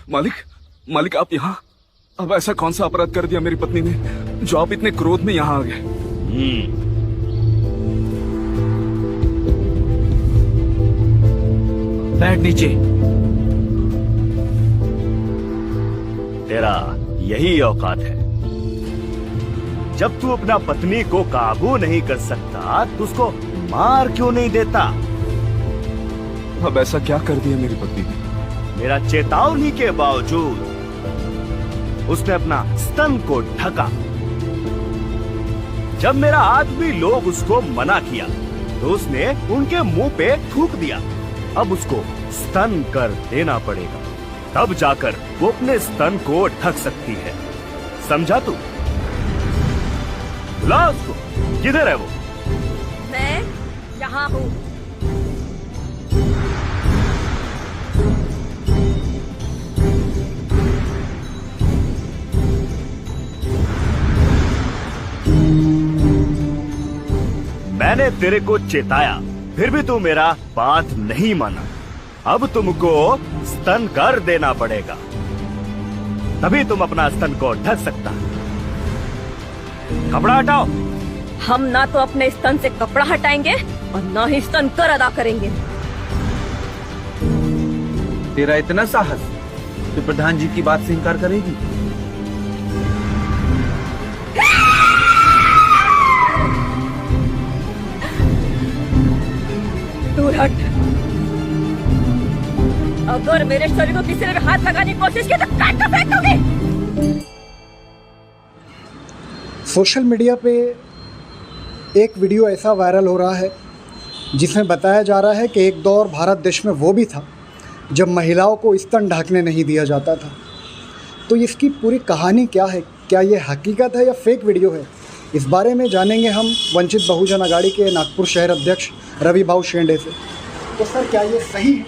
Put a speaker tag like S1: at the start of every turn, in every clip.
S1: मालिक, मालिक आप यहाँ? अब ऐसा कौन सा अपराध कर दिया मेरी पत्नी ने जो आप इतने क्रोध में यहाँ आ गए?
S2: बैठ नीचे।
S3: तेरा यही औकात है। जब तू अपना पत्नी को काबू नहीं कर सकता तो उसको मार क्यों नहीं देता?
S1: अब ऐसा क्या कर दिया मेरी पत्नी ने?
S3: मेरा चेतावनी के बावजूद उसने अपना स्तन को ढका। जब मेरा आदमी लोग उसको मना किया तो उसने उनके मुंह पे थूक दिया। अब उसको स्तन कर देना पड़ेगा, तब जाकर वो अपने स्तन को ढक सकती है। समझा तू? बुला उसको। किधर है वो?
S4: मैं यहाँ हूँ।
S3: मैंने तेरे को चेताया, फिर भी तू मेरा बात नहीं माना। अब तुमको स्तन कर देना पड़ेगा, तभी तुम अपना स्तन को ढक सकता। कपड़ा हटाओ।
S4: हम ना तो अपने स्तन से कपड़ा हटाएंगे और ना ही स्तन कर अदा करेंगे।
S2: तेरा इतना साहस कि प्रधान जी की बात से इनकार करेगी?
S4: दूर हट। अगर मेरे शरीर को किसी ने भी हाथ लगाने की कोशिश की तो काट कर फेंक दूंगी।
S5: सोशल मीडिया पे एक वीडियो ऐसा वायरल हो रहा है जिसमें बताया जा रहा है कि एक दौर भारत देश में वो भी था जब महिलाओं को स्तन ढकने नहीं दिया जाता था। तो इसकी पूरी कहानी क्या है? क्या ये हकीकत है या फेक वीडियो है? इस बारे में जानेंगे हम वंचित बहुजन अघाड़ी के नागपुर शहर अध्यक्ष रवि भाऊ शेंडे से। तो सर, क्या ये सही है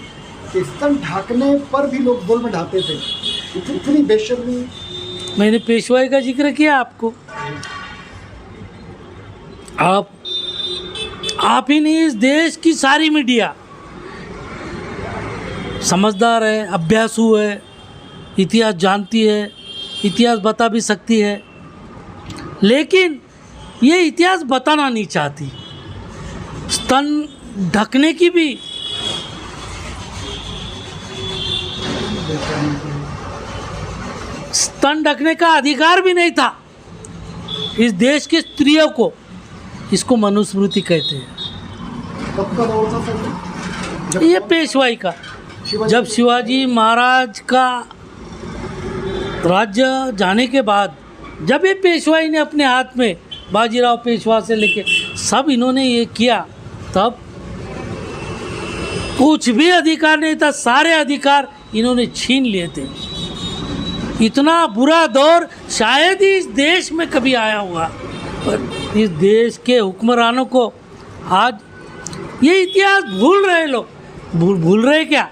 S5: कि स्तन ढकने पर भी लोग जुल्म ढाते थे? इतनी बेशर्मी।
S6: मैंने पेशवाई का जिक्र किया आपको। आप ही नहीं, इस देश की सारी मीडिया समझदार है, अभ्यासु है, इतिहास जानती है, इतिहास बता भी सकती है, लेकिन ये इतिहास बताना नहीं चाहती। स्तन ढकने की भी स्तन ढकने का अधिकार भी नहीं था इस देश की स्त्रियों को। इसको मनुस्मृति कहते हैं।
S5: कब का दौर था सर?
S6: ये पेशवाई का, जब शिवाजी महाराज का राज्य जाने के बाद, जब ये पेशवाई ने अपने हाथ में, बाजीराव पेशवा से लेके सब इन्होंने ये किया, तब कुछ भी अधिकार नहीं था, सारे अधिकार इन्होंने छीन लिए थे। इतना बुरा दौर शायद ही इस देश में कभी आया होगा। पर इस देश के हुक्मरानों को आज ये इतिहास भूल रहे लोग। भूल रहे क्या?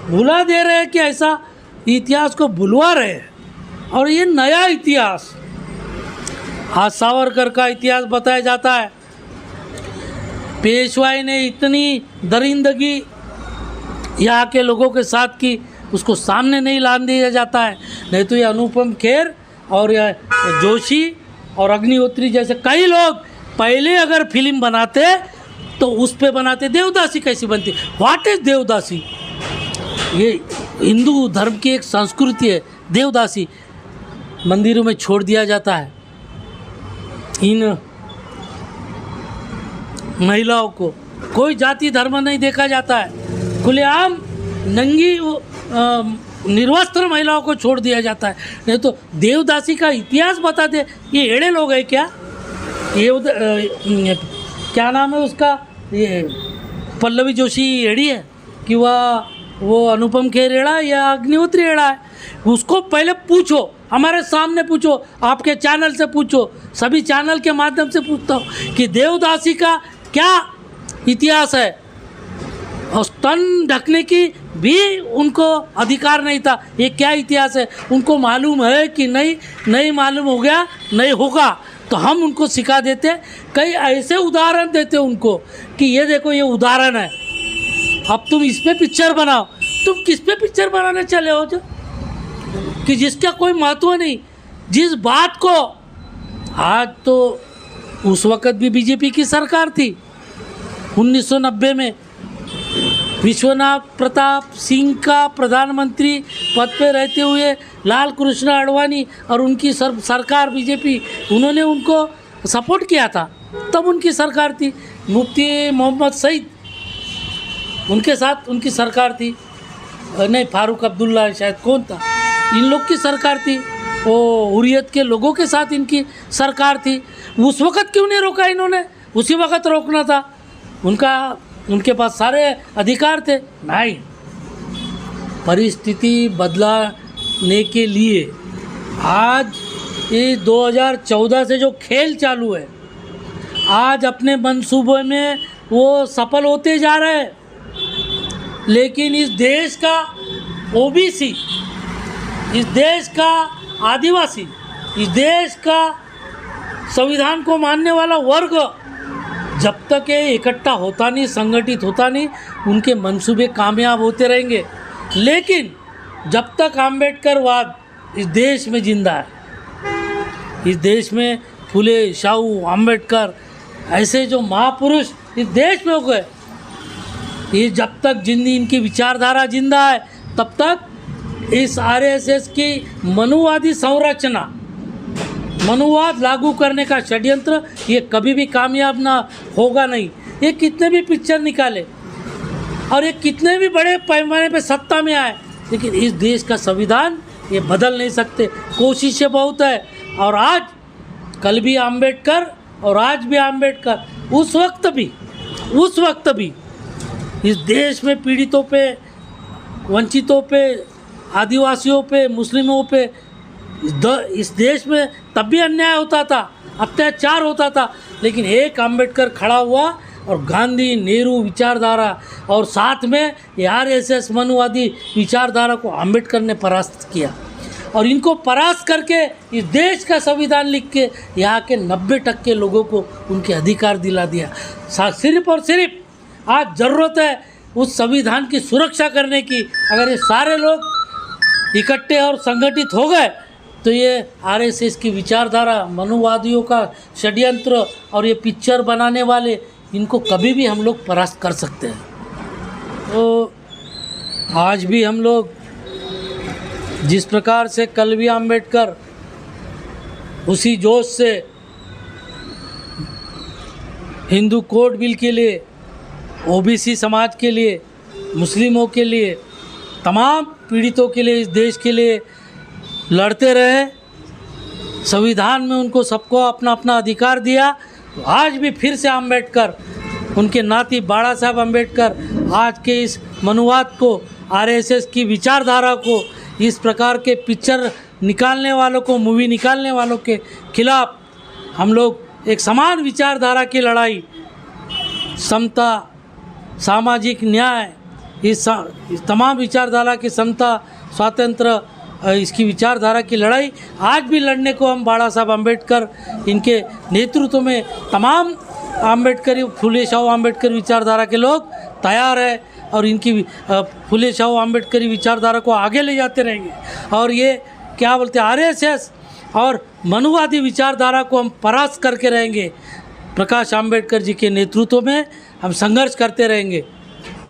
S6: भुला दे रहे हैं कि ऐसा इतिहास को भुलवा रहे हैं। और ये नया इतिहास, आज सावरकर का इतिहास बताया जाता है। पेशवाई ने इतनी दरिंदगी यहाँ के लोगों के साथ की, उसको सामने नहीं लाने दिया जाता है। नहीं तो ये अनुपम खेर और ये जोशी और अग्निहोत्री जैसे कई लोग पहले अगर फिल्म बनाते तो उस पे बनाते। देवदासी कैसी बनती? व्हाट इज देवदासी? ये हिंदू धर्म की एक संस्कृति है। देवदासी मंदिरों में छोड़ दिया जाता है इन महिलाओं को। कोई जाति धर्म नहीं देखा जाता है। खुलेआम नंगी निर्वस्त्र महिलाओं को छोड़ दिया जाता है। नहीं तो देवदासी का इतिहास बताते। ये एड़े लोग हैं क्या? ये क्या नाम है उसका? ये पल्लवी जोशी एड़ी है कि वो अनुपम खेर एड़ा या अग्निहोत्री एड़ा है? उसको पहले पूछो, हमारे सामने पूछो, आपके चैनल से पूछो, सभी चैनल के माध्यम से पूछता हूँ कि देवदासी का क्या इतिहास है। और स्तन ढकने की भी उनको अधिकार नहीं था। ये क्या इतिहास है? उनको मालूम है कि नहीं मालूम हो गया, नहीं होगा तो हम उनको सिखा देते। कई ऐसे उदाहरण देते उनको कि ये देखो ये उदाहरण है, अब तुम इस पे पिक्चर बनाओ। तुम किस पे पिक्चर बनाने चले हो? जो कि जिसका कोई महत्व नहीं, जिस बात को आज तो उस वक़्त भी बीजेपी की सरकार थी 1990 में विश्वनाथ प्रताप सिंह का प्रधानमंत्री पद पे रहते हुए लाल कृष्ण आडवाणी और उनकी सरकार बीजेपी, उन्होंने उनको सपोर्ट किया था, तब उनकी सरकार थी। मुफ्ती मोहम्मद सईद उनके साथ उनकी सरकार थी, नहीं फारूक अब्दुल्ला शायद कौन था, इन लोग की सरकार थी। वो हुर्रियत के लोगों के साथ इनकी सरकार थी। उस वक़्त क्यों नहीं रोका इन्होंने? उसी वक़्त रोकना था, उनके पास सारे अधिकार थे। नहीं, परिस्थिति बदलाने के लिए आज ये 2014 से जो खेल चालू है, आज अपने मंसूबे में वो सफल होते जा रहे हैं, लेकिन इस देश का ओबीसी, इस देश का आदिवासी, इस देश का संविधान को मानने वाला वर्ग जब तक ये इकट्ठा होता नहीं, संगठित होता नहीं, उनके मंसूबे कामयाब होते रहेंगे। लेकिन जब तक अम्बेडकरवाद इस देश में जिंदा है, इस देश में फुले, शाहू, अम्बेडकर ऐसे जो महापुरुष इस देश में हो गए, ये जब तक जिंदी इनकी विचारधारा जिंदा है, तब तक इस आरएसएस की मनुवादी संरचना, मनुवाद लागू करने का षड्यंत्र, ये कभी भी कामयाब ना होगा नहीं। ये कितने भी पिक्चर निकाले और ये कितने भी बड़े पैमाने पे सत्ता में आए, लेकिन इस देश का संविधान ये बदल नहीं सकते। कोशिशें बहुत है, और आज कल भी अम्बेडकर और आज भी अम्बेडकर, उस वक्त भी इस देश में पीड़ितों पे, वंचितों पे, आदिवासियों पे, मुस्लिमों पे इस देश में तब भी अन्याय होता था, अत्याचार होता था, लेकिन एक अम्बेडकर खड़ा हुआ और गांधी नेहरू विचारधारा और साथ में ये आरएसएस मनुवादी विचारधारा को अम्बेडकर ने परास्त किया, और इनको परास्त करके इस देश का संविधान लिख के यहाँ के 90% लोगों को उनके अधिकार दिला दिया। सिर्फ और सिर्फ आज ज़रूरत है उस संविधान की सुरक्षा करने की। अगर ये सारे लोग इकट्ठे और संगठित हो गए तो ये आरएसएस की विचारधारा, मनुवादियों का षड्यंत्र और ये पिक्चर बनाने वाले, इनको कभी भी हम लोग परास्त कर सकते हैं। तो आज भी हम लोग जिस प्रकार से कल भी अम्बेडकर उसी जोश से हिंदू कोड बिल के लिए, ओबीसी समाज के लिए, मुस्लिमों के लिए, तमाम पीड़ितों के लिए, इस देश के लिए लड़ते रहे, संविधान में उनको सबको अपना अपना अधिकार दिया, तो आज भी फिर से अम्बेडकर, उनके नाती बाड़ा साहब अम्बेडकर आज के इस मनुवाद को, आरएसएस की विचारधारा को, इस प्रकार के पिक्चर निकालने वालों को, मूवी निकालने वालों के खिलाफ हम लोग एक समान विचारधारा की लड़ाई, समता, सामाजिक न्याय, इस तमाम विचारधारा की समता, स्वातंत्र, इसकी विचारधारा की लड़ाई आज भी लड़ने को हम बाड़ा साहब अम्बेडकर, इनके नेतृत्व में तमाम अम्बेडकरी, फुले शाहू अम्बेडकर विचारधारा के लोग तैयार है, और इनकी फुले शाहू अम्बेडकरी विचारधारा को आगे ले जाते रहेंगे। और ये क्या बोलते हैं, आरएसएस और मनुवादी विचारधारा को हम परास्त करके रहेंगे। प्रकाश आंबेडकर जी के नेतृत्व में हम संघर्ष करते रहेंगे।